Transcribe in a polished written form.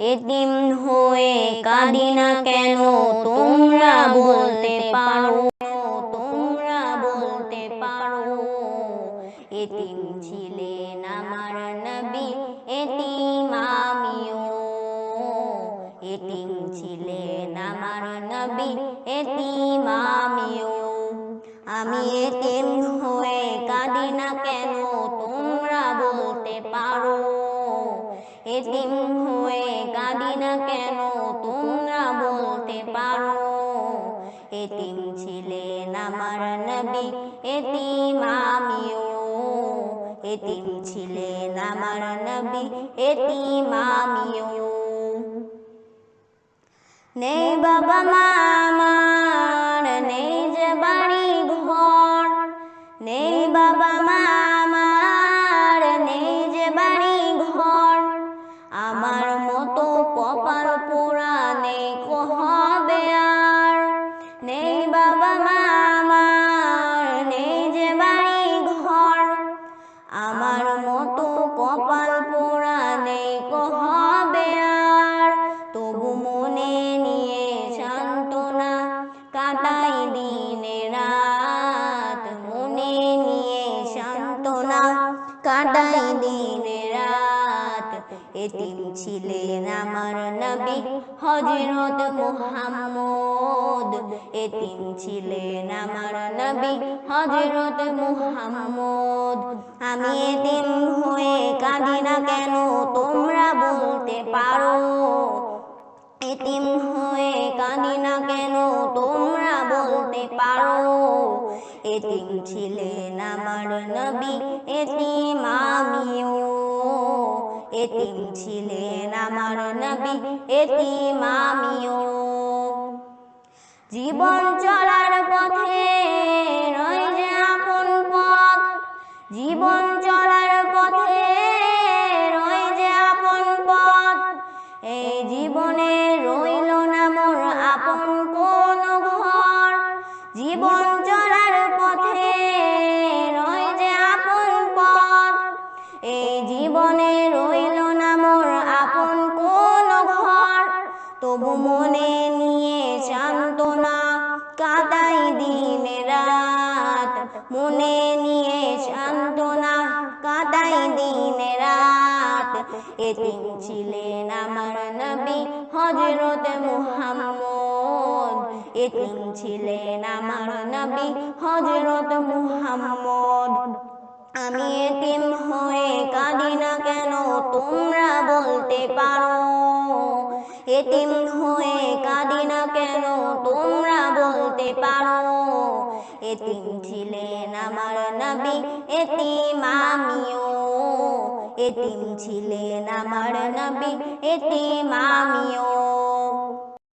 এতিম হয়ে কাঁদি না কেন তোমরা বলতে পারো, তোমরা বলতে পারো। এতিম ছিলেন আমার নবী, এতিম আমিও। এতিম ছিলেন আমার নবী, এতিম আমিও। আমি এতিম হয়ে কাঁদি না কেন তোমরা বলতে পারো। এতিম হয়ে কাঁদি না কেন তোমরা বলতে পারো। এতিম ছিলেন আমার নবী, এতিম আমিও। এতিম ছিলেন আমার নবী, এতিম আমিও। নেই বাবা মা আমার, নেই যে বাড়ি ঘর। নেই বাবা মা আমার, নেই যে বাড়ি ঘর। আমার মতো কপাল পোড়া নেই হবে আর। নেই বাবা মা আমার, নেই যে বাড়ি ঘর। আমার মতো কপাল পোড়া নেই হবে আর। তবু মনে নিয়ে সান্ত্বনা কাটাই দিনে রাত। মনে নিয়ে সান্ত্বনা কাটাই দিনে রাত। এতিম ছিলেন আমার নবী হযরত মুহাম্মদ। এতিম ছিলেন আমার নবী হযরত মুহাম্মদ। আমি এতিম হয়ে কাঁদি না কেন তোমরা বলতে পারো। এতিম হয়ে কাঁদি না কেন তোমরা বলতে পারো। এতিম ছিলেন আমার নবী, এতিম আমিও। এতিম ছিলেন আমার নবী, এতিম আমিও। জীবন চলার পথে রয় যে আপন পথ। জীবন চলার পথে রয় যে আপন পথ। এই জীবনে রইল না মোর আপন কোন ঘর। জীবন চলার পথে রয় যে আপন পথ। এই জীবনে রইল না মোর আপন কোন ঘর। তবু মনে নিয়ে সান্ত্বনা কাটাই দিনে রাত। মনে নিয়ে সান্ত্বনা কাটাই দিনে রাত। এতিম ছিলেন আমার নবী হযরত মুহাম্মদ। এতিম ছিলেন আমার নবী হযরত মুহাম্মদ। আমি এতিম হয়ে কাঁদি না কেন তোমরা বলতে পারো। এতিম হয়ে কাঁদি না কেন তোমরা বলতে পারো। এতিম ছিলেন আমার নবী, এতিম আমিও। এতিম ছিলেন আমার নবী, এতিম আমিও।